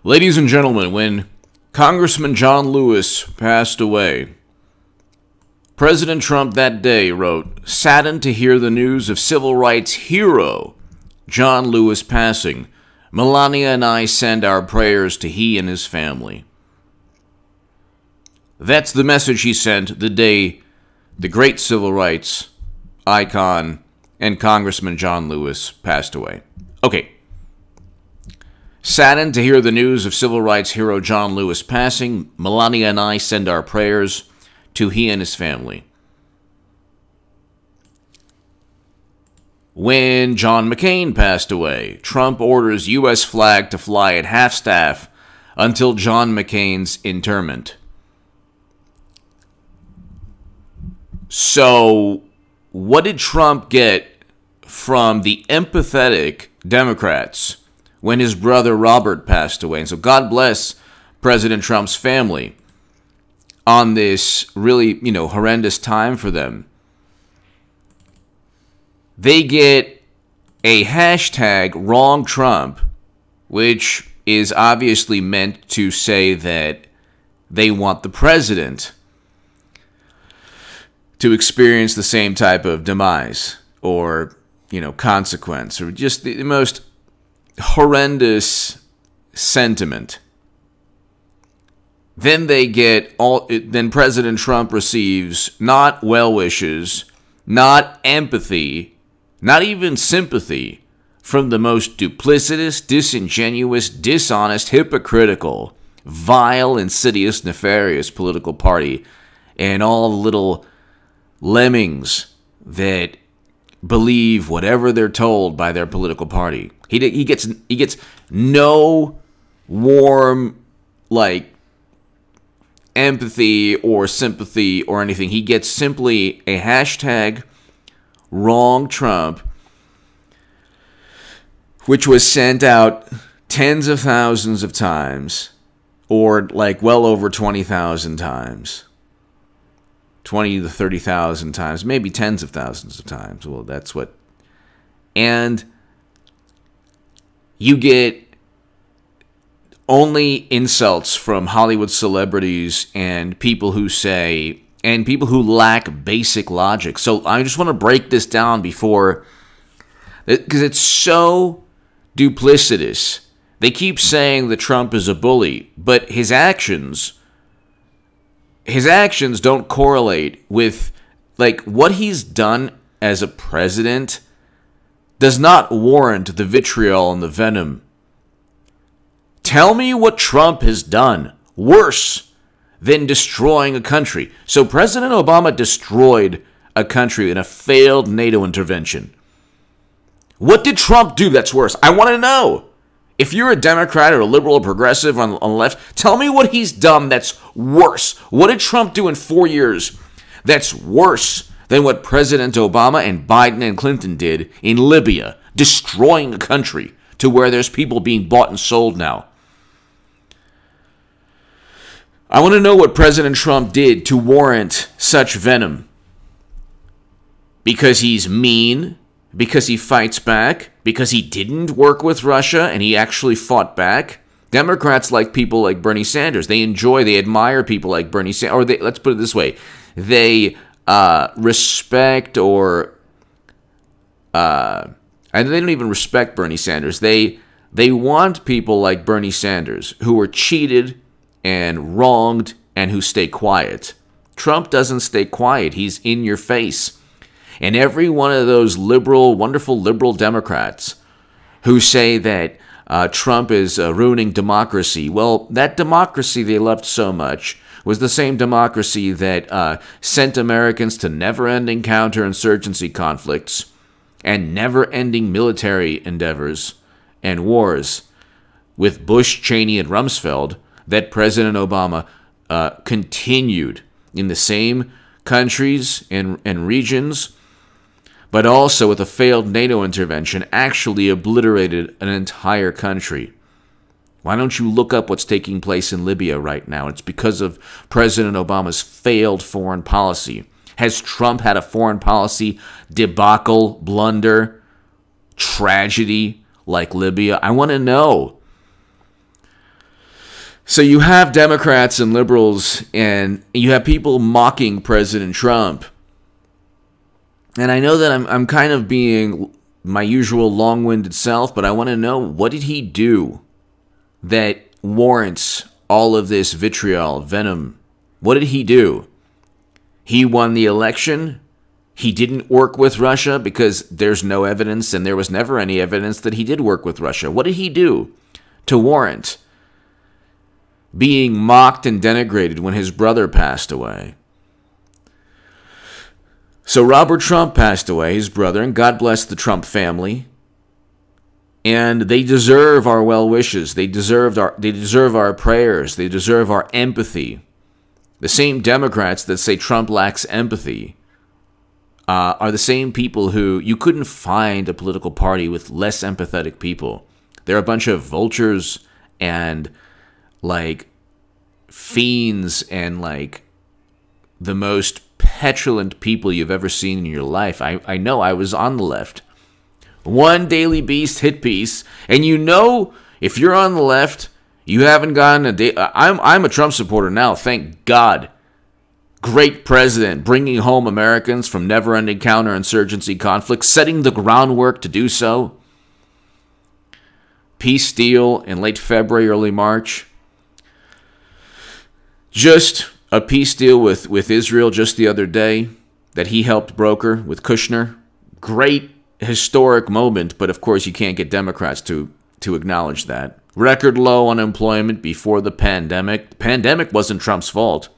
Ladies and gentlemen, when Congressman John Lewis passed away, President Trump that day wrote, "Saddened to hear the news of civil rights hero John Lewis passing. Melania and I send our prayers to he and his family." That's the message he sent the day the great civil rights icon and Congressman John Lewis passed away. Okay. Saddened to hear the news of civil rights hero John Lewis passing. Melania and I send our prayers to he and his family. When John McCain passed away, Trump orders U.S. flag to fly at half-staff until John McCain's interment. So, what did Trump get from the empathetic Democrats when his brother Robert passed away? And so God bless President Trump's family on this really, horrendous time for them. They get a hashtag wrong Trump, which is obviously meant to say that they want the president to experience the same type of demise or, consequence, or just the most horrendous sentiment. Then then President Trump receives not well wishes, not empathy, not even sympathy from the most duplicitous, disingenuous, dishonest, hypocritical, vile, insidious, nefarious political party and all the little lemmings that believe whatever they're told by their political party. He gets no warm, empathy or sympathy or anything. He gets simply a hashtag wrong Trump, which was sent out tens of thousands of times, or well over 20,000 times. 20 to 30,000 times, maybe tens of thousands of times. Well, that's what. And you get only insults from Hollywood celebrities and people who lack basic logic. So I just want to break this down because it's so duplicitous. They keep saying that Trump is a bully, but his actions don't correlate with, what he's done as a president does not warrant the vitriol and the venom. Tell me what Trump has done worse than destroying a country. So President Obama destroyed a country in a failed NATO intervention. What did Trump do that's worse? I want to know. If you're a Democrat or a liberal or progressive on the left, tell me what he's done that's worse. What did Trump do in 4 years that's worse than what President Obama and Biden and Clinton did in Libya, destroying a country to where there's people being bought and sold now? I want to know what President Trump did to warrant such venom. Because he's mean? Because he fights back? Because he didn't work with Russia and he actually fought back? Democrats like people like Bernie Sanders. They admire people like Bernie Sanders. Or let's put it this way. They respect and they don't even respect Bernie Sanders. They want people like Bernie Sanders who were cheated and wronged and who stay quiet. Trump doesn't stay quiet. He's in your face. And every one of those wonderful liberal Democrats who say that Trump is ruining democracy, well, that democracy they loved so much was the same democracy that sent Americans to never-ending counterinsurgency conflicts and never-ending military endeavors and wars with Bush, Cheney, and Rumsfeld that President Obama continued in the same countries and regions, but also with a failed NATO intervention, actually obliterated an entire country. Why don't you look up what's taking place in Libya right now? It's because of President Obama's failed foreign policy. Has Trump had a foreign policy debacle, blunder, tragedy like Libya? I want to know. So you have Democrats and liberals, and you have people mocking President Trump. And I know that I'm kind of being my usual long-winded self, but I want to know, what did he do that warrants all of this vitriol, venom? What did he do? He won the election. He didn't work with Russia because there's no evidence, and there was never any evidence that he did work with Russia. What did he do to warrant being mocked and denigrated when his brother passed away? So Robert Trump passed away, his brother, and God bless the Trump family. And they deserve our well wishes. They deserve our prayers. They deserve our empathy. The same Democrats that say Trump lacks empathy are the same people who, you couldn't find a political party with less empathetic people. They're a bunch of vultures and like fiends and like the most petulant people you've ever seen in your life. I know, I was on the left. One Daily Beast hit piece, and you know, if you're on the left, you haven't gotten a day. I'm a Trump supporter now, thank God. Great president, bringing home Americans from never-ending counterinsurgency conflicts, setting the groundwork to do so. Peace deal in late February, early March. Just a peace deal with Israel just the other day that he helped broker with Kushner. Great historic moment, but of course you can't get Democrats to acknowledge that. Record low unemployment before the pandemic. The pandemic wasn't Trump's fault.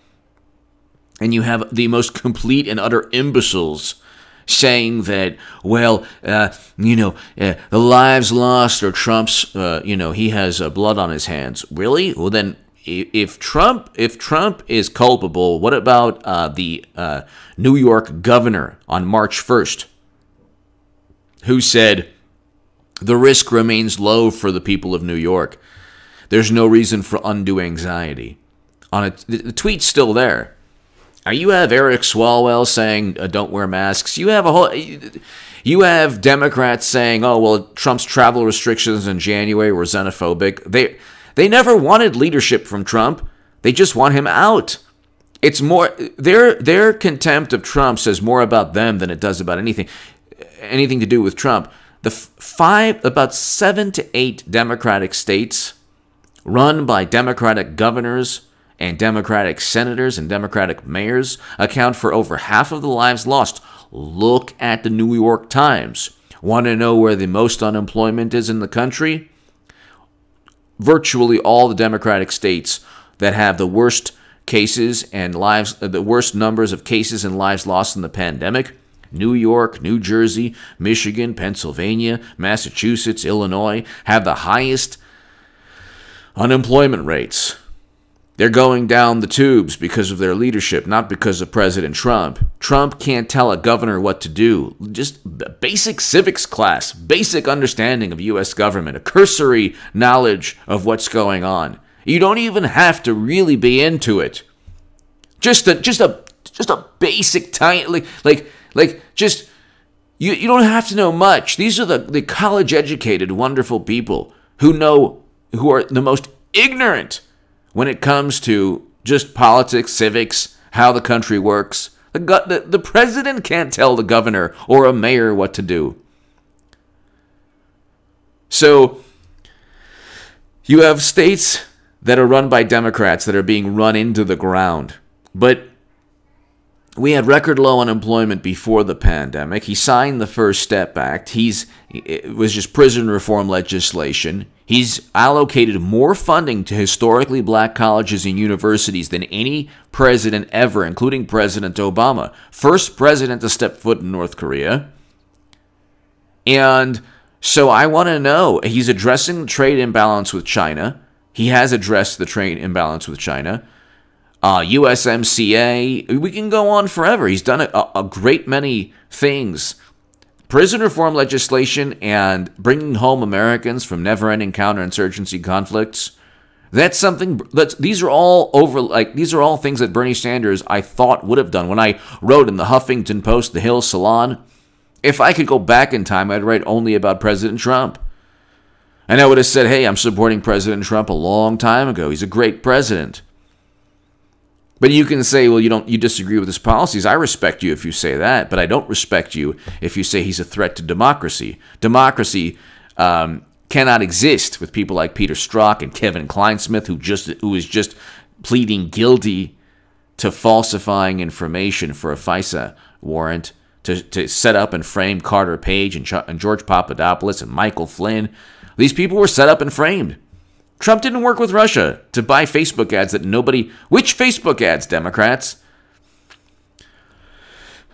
And you have the most complete and utter imbeciles saying that, well, the lives lost are Trump's, he has blood on his hands. Really? Well, then, if Trump is culpable, what about the New York governor on March 1st, who said the risk remains low for the people of New York? There's no reason for undue anxiety. The tweet's still there. You have Eric Swalwell saying don't wear masks. You have Democrats saying, oh well, Trump's travel restrictions in January were xenophobic. They never wanted leadership from Trump. They just want him out. It's more their contempt of Trump says more about them than it does about anything to do with Trump. About 7 to 8 Democratic states run by Democratic governors and Democratic senators and Democratic mayors account for over half of the lives lost. Look at the New York Times. Want to know where the most unemployment is in the country? Virtually all the Democratic states that have the worst cases and the worst numbers of cases and lives lost in the pandemic: New York, New Jersey, Michigan, Pennsylvania, Massachusetts, Illinois, have the highest unemployment rates. They're going down the tubes because of their leadership, not because of President Trump. Trump can't tell a governor what to do. Just basic civics class, basic understanding of U.S. government, a cursory knowledge of what's going on. You don't even have to really be into it. Just a basic tiny you don't have to know much. These are the college-educated, wonderful people who are the most ignorant when it comes to just politics, civics, how the country works. The president can't tell the governor or a mayor what to do. So you have states that are run by Democrats that are being run into the ground. But we had record low unemployment before the pandemic. He signed the First Step Act. It was just prison reform legislation. He's allocated more funding to historically black colleges and universities than any president ever, including President Obama. First president to step foot in North Korea. And so I want to know, he's addressing the trade imbalance with China. He has addressed the trade imbalance with China. USMCA, we can go on forever. He's done a great many things. Prison reform legislation and bringing home Americans from never-ending counterinsurgency conflicts. These are all things that Bernie Sanders I thought would have done. When I wrote in the Huffington Post, the Hill Salon, if I could go back in time, I'd write only about President Trump. And I would have said, hey, I'm supporting President Trump a long time ago. He's a great president. But you can say, well, you disagree with his policies. I respect you if you say that, but I don't respect you if you say he's a threat to democracy. Democracy cannot exist with people like Peter Strzok and Kevin Kleinsmith, who is just pleading guilty to falsifying information for a FISA warrant to set up and frame Carter Page and George Papadopoulos and Michael Flynn. These people were set up and framed. Trump didn't work with Russia to buy Facebook ads that nobody... Which Facebook ads, Democrats?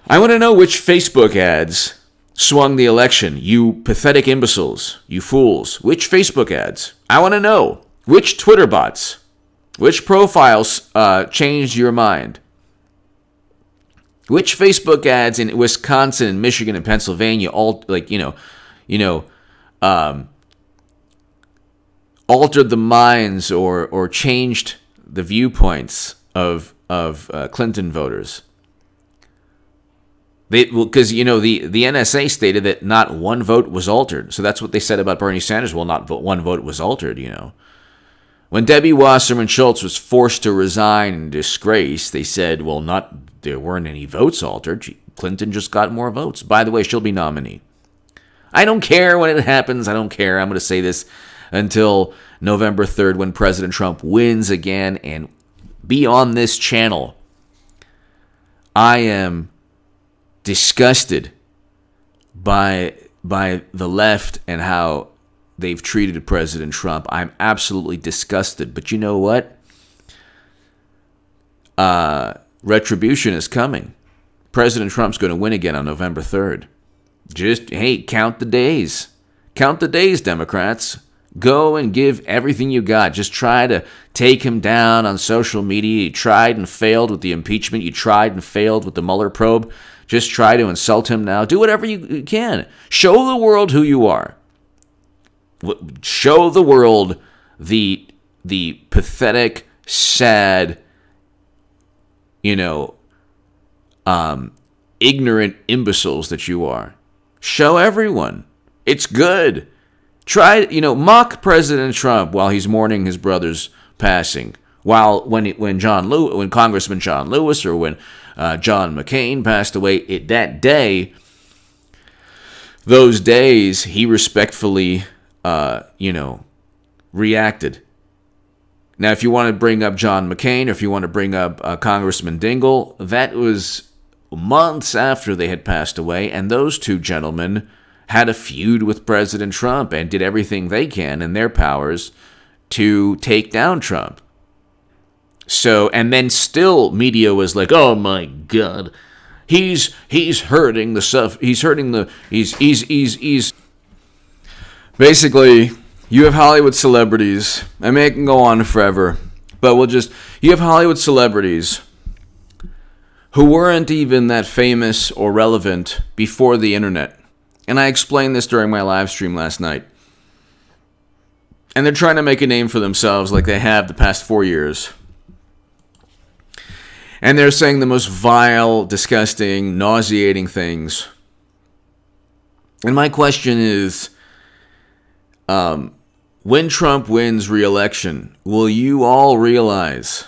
I want to know which Facebook ads swung the election. You pathetic imbeciles. You fools. Which Facebook ads? I want to know. Which Twitter bots? Which profiles changed your mind? Which Facebook ads in Wisconsin and Michigan and Pennsylvania altered the minds or changed the viewpoints of Clinton voters? Because the NSA stated that not one vote was altered. So that's what they said about Bernie Sanders. Well, not one vote was altered. When Debbie Wasserman Schultz was forced to resign in disgrace, they said, well, there weren't any votes altered. Clinton just got more votes. By the way, she'll be nominee. I don't care when it happens. I don't care. I'm going to say this until November 3rd when President Trump wins again and be on this channel. I am disgusted by the left and how they've treated President Trump. I'm absolutely disgusted. But you know what? Retribution is coming. President Trump's going to win again on November 3rd. Hey, count the days. Count the days, Democrats. Go and give everything you got. Just try to take him down on social media. You tried and failed with the impeachment. You tried and failed with the Mueller probe. Just try to insult him now. Do whatever you can. Show the world who you are. Show the world the pathetic, sad, ignorant imbeciles that you are. Show everyone. It's good. Try, mock President Trump while he's mourning his brother's passing. When Congressman John Lewis or when John McCain passed away, those days he respectfully, reacted. Now, if you want to bring up John McCain or if you want to bring up Congressman Dingell, that was months after they had passed away, and those two gentlemen had a feud with President Trump and did everything they can in their powers to take down Trump. So, and then still media was like, oh my God, he's hurting the stuff. He's basically, you have Hollywood celebrities. I mean, it can go on forever, but you have Hollywood celebrities who weren't even that famous or relevant before the internet. And I explained this during my live stream last night. And they're trying to make a name for themselves like they have the past 4 years. And they're saying the most vile, disgusting, nauseating things. And my question is, when Trump wins re-election, will you all realize,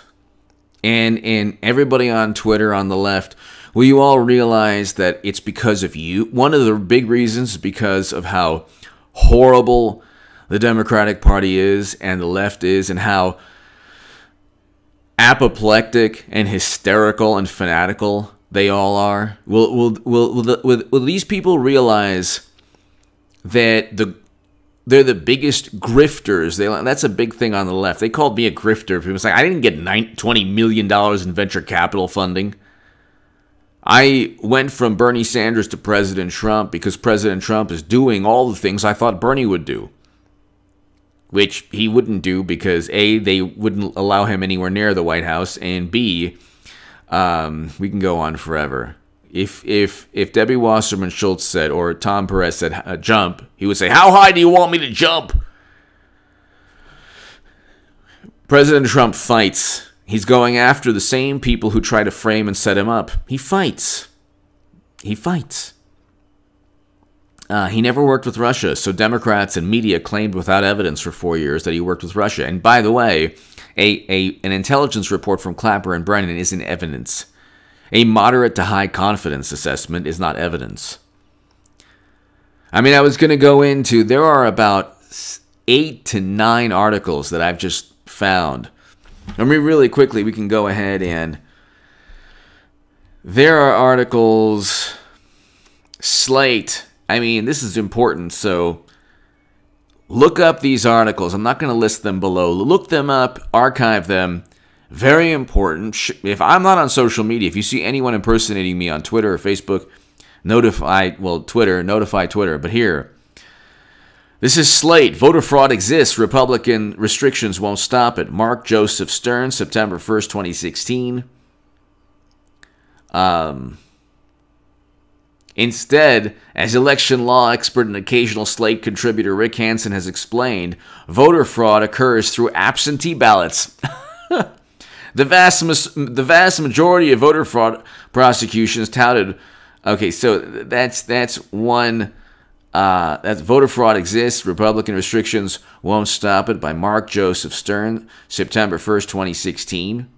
and everybody on Twitter on the left, will you all realize that it's because of you? One of the big reasons is because of how horrible the Democratic Party is and the left is, and how apoplectic and hysterical and fanatical they all are. Will these people realize that they're the biggest grifters? That's a big thing on the left. They called me a grifter. People say, I didn't get $20 million in venture capital funding. I went from Bernie Sanders to President Trump because President Trump is doing all the things I thought Bernie would do. Which he wouldn't do because A, they wouldn't allow him anywhere near the White House, and B, we can go on forever. If Debbie Wasserman Schultz said, or Tom Perez said, jump, he would say, how high do you want me to jump? President Trump fights. He's going after the same people who try to frame and set him up. He fights. He fights. He never worked with Russia, so Democrats and media claimed without evidence for 4 years that he worked with Russia. And by the way, an intelligence report from Clapper and Brennan isn't evidence. A moderate to high confidence assessment is not evidence. I mean, I was going to go into, there are about 8 to 9 articles that I've just found. I mean, really quickly, we can go ahead and there are articles, Slate. I mean, this is important, so look up these articles. I'm not going to list them below. Look them up, archive them. Very important. If I'm not on social media, if you see anyone impersonating me on Twitter or Facebook, notify Twitter. But here, this is Slate. Voter fraud exists. Republican restrictions won't stop it. Mark Joseph Stern, September 1st, 2016. Instead, as election law expert and occasional Slate contributor Rick Hansen has explained, voter fraud occurs through absentee ballots. The vast majority of voter fraud prosecutions touted. Okay, so that's one. That's voter fraud exists. Republican restrictions won't stop it by Mark Joseph Stern, September 1st, 2016.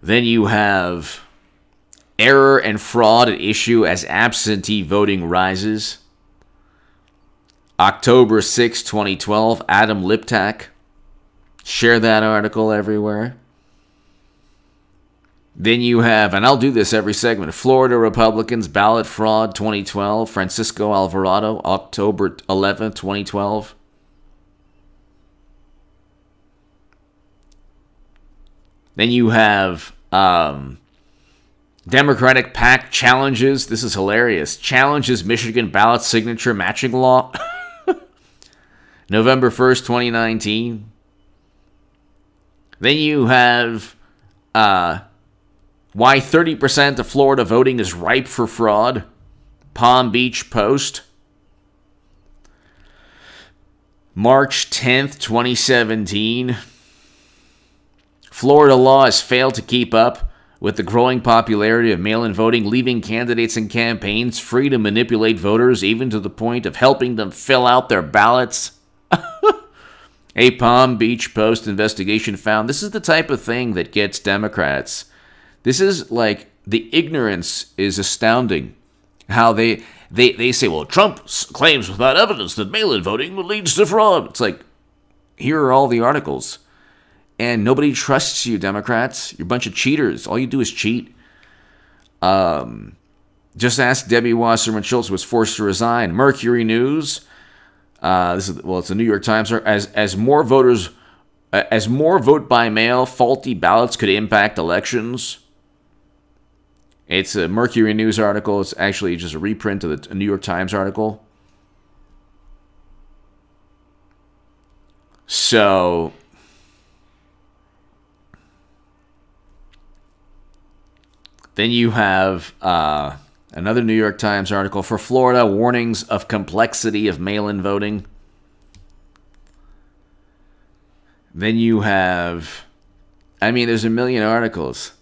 Then you have error and fraud at issue as absentee voting rises. October 6, 2012, Adam Liptak. Share that article everywhere. Then you have, and I'll do this every segment, Florida Republicans ballot fraud 2012, Francisco Alvarado, October 11, 2012. Then you have Democratic PAC challenges, this is hilarious, challenges Michigan ballot signature matching law. November 1st, 2019. Then you have why 30% of Florida voting is ripe for fraud. Palm Beach Post. March 10th, 2017. Florida law has failed to keep up with the growing popularity of mail-in voting, leaving candidates and campaigns free to manipulate voters, even to the point of helping them fill out their ballots. A Palm Beach Post investigation found this is the type of thing that gets Democrats. This is like, the ignorance is astounding. How they say, well, Trump claims without evidence that mail-in voting leads to fraud. It's like, here are all the articles. And nobody trusts you, Democrats. You're a bunch of cheaters. All you do is cheat. Just ask Debbie Wasserman Schultz, who was forced to resign. Mercury News. It's the New York Times. As more vote by mail, faulty ballots could impact elections. It's a Mercury News article. It's actually just a reprint of the New York Times article. So, then you have another New York Times article for Florida, warnings of complexity of mail-in voting. Then you have, there's a million articles.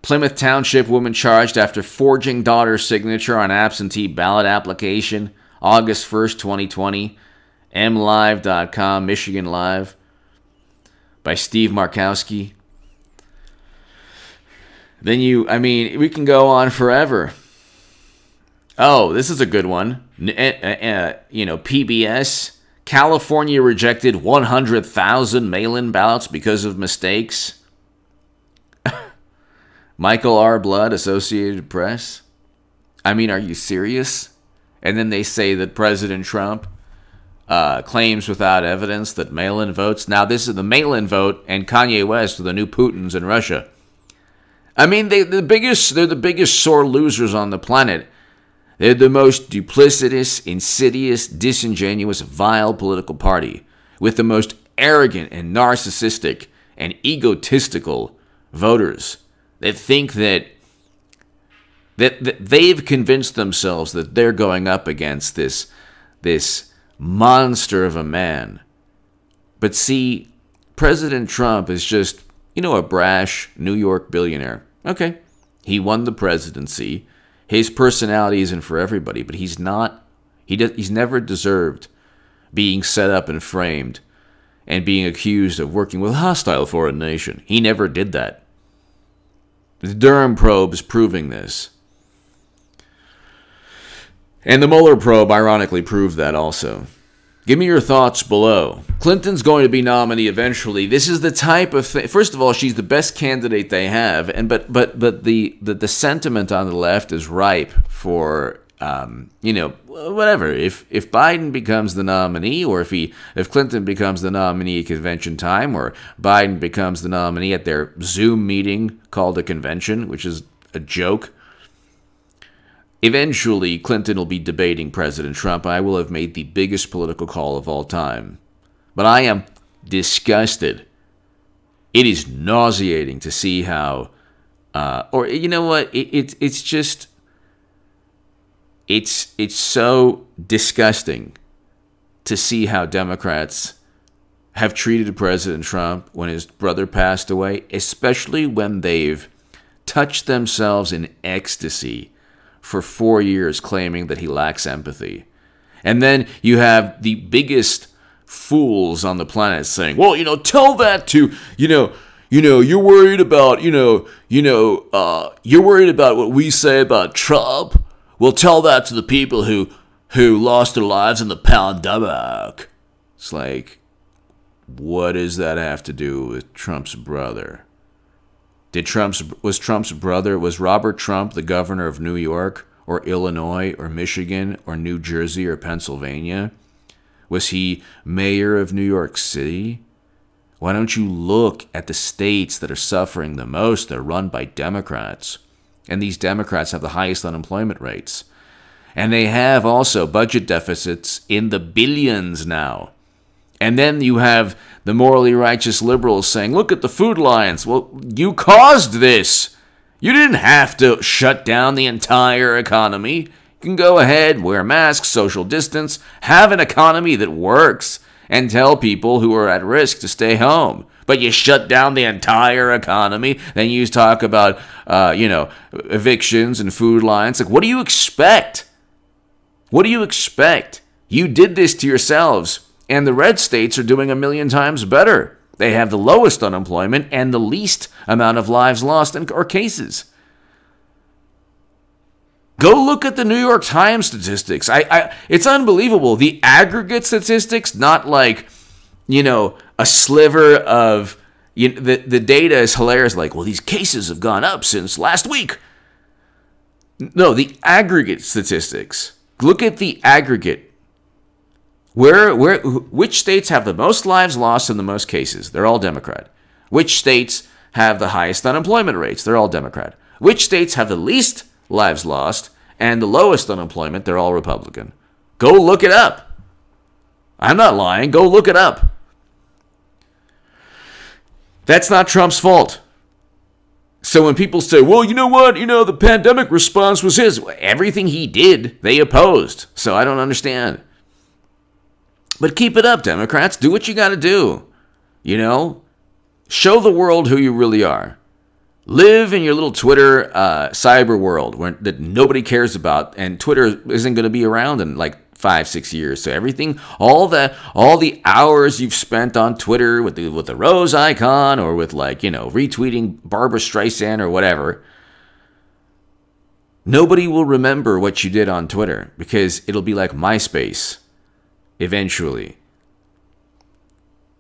Plymouth Township woman charged after forging daughter's signature on absentee ballot application, August 1st, 2020. MLive.com, Michigan Live, by Steve Markowski. Then we can go on forever. Oh, this is a good one. PBS, California rejected 100,000 mail-in ballots because of mistakes. Michael R. Blood, Associated Press. Are you serious? And then they say that President Trump claims without evidence that mail-in votes. Now, this is the mail-in vote, and Kanye West are the new Putins in Russia. They're the biggest sore losers on the planet. They're the most duplicitous, insidious, disingenuous, vile political party with the most arrogant and narcissistic and egotistical voters that think that they've convinced themselves that they're going up against this monster of a man. But see, President Trump is just, a brash New York billionaire. Okay, he won the presidency. His personality isn't for everybody, but he's never deserved being set up and framed and being accused of working with a hostile foreign nation. He never did that. The Durham probe is proving this. And the Mueller probe ironically proved that also. Give me your thoughts below. Clinton's going to be nominee eventually. This is the type of thing. First of all, she's the best candidate they have, and but the sentiment on the left is ripe for whatever. If Biden becomes the nominee, or if Clinton becomes the nominee at convention time, or Biden becomes the nominee at their Zoom meeting called a convention, which is a joke. Eventually, Clinton will be debating President Trump. I will have made the biggest political call of all time. But I am disgusted. It is nauseating to see how, or you know what? It's just, it's so disgusting to see how Democrats have treated President Trump when his brother passed away, especially when they've touched themselves in ecstasy for 4 years claiming that he lacks empathy. And then you have the biggest fools on the planet saying, well, tell that to, you're worried about, you're worried about what we say about Trump. Well, tell that to the people who lost their lives in the pandemic. It's like, what does that have to do with Trump's brother? Was Robert Trump the governor of New York or Illinois or Michigan or New Jersey or Pennsylvania? Was he mayor of New York City? Why don't you look at the states that are suffering the most? They're run by Democrats. And these Democrats have the highest unemployment rates. And they have also budget deficits in the billions now. And then you have the morally righteous liberals saying, look at the food lines. Well, you caused this. You didn't have to shut down the entire economy. You can go ahead, wear masks, social distance, have an economy that works, and tell people who are at risk to stay home. But you shut down the entire economy, then you talk about, evictions and food lines. Like, what do you expect? What do you expect? You did this to yourselves. And the red states are doing 1,000,000 times better. They have the lowest unemployment and the least amount of lives lost or cases. Go look at the New York Times statistics. It's unbelievable. The aggregate statistics, not like, a sliver of, the data is hilarious. Like, well, these cases have gone up since last week. No, the aggregate statistics. Look at the aggregate. Which states have the most lives lost and the most cases? They're all Democrat. Which states have the highest unemployment rates? They're all Democrat. Which states have the least lives lost and the lowest unemployment? They're all Republican. Go look it up. I'm not lying. Go look it up. That's not Trump's fault. So when people say, well, you know what? The pandemic response was his. Everything he did, they opposed. So I don't understand. But keep it up, Democrats. Do what you got to do. Show the world who you really are. Live in your little Twitter cyber world that nobody cares about, and Twitter isn't going to be around in like 5-6 years. So everything, all the hours you've spent on Twitter with the rose icon, or with retweeting Barbara Streisand or whatever, nobody will remember what you did on Twitter, because it'll be like MySpace. Eventually,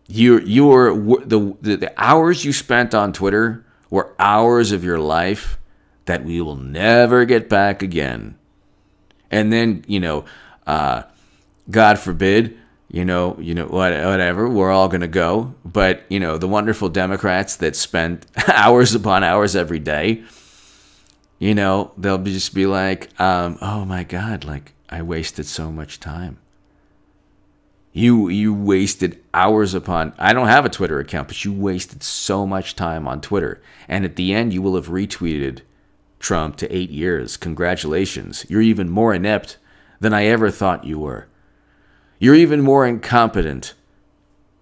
the hours you spent on Twitter were hours of your life that we will never get back again. And then, God forbid, whatever, we're all going to go. But, the wonderful Democrats that spend hours upon hours every day, they'll just be like, oh my God, like, I wasted so much time. You wasted hours upon... I don't have a Twitter account, but you wasted so much time on Twitter. And at the end, you will have retweeted Trump to 8 years. Congratulations. You're even more inept than I ever thought you were. You're even more incompetent.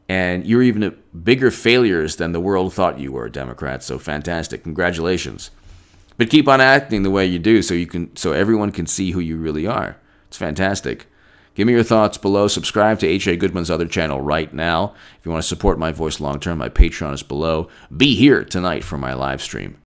And you're even bigger failures than the world thought you were, Democrats. So fantastic. Congratulations. But keep on acting the way you do so everyone can see who you really are. It's fantastic. Give me your thoughts below. Subscribe to H.A. Goodman's other channel right now. If you want to support my voice long term, my Patreon is below. Be here tonight for my live stream.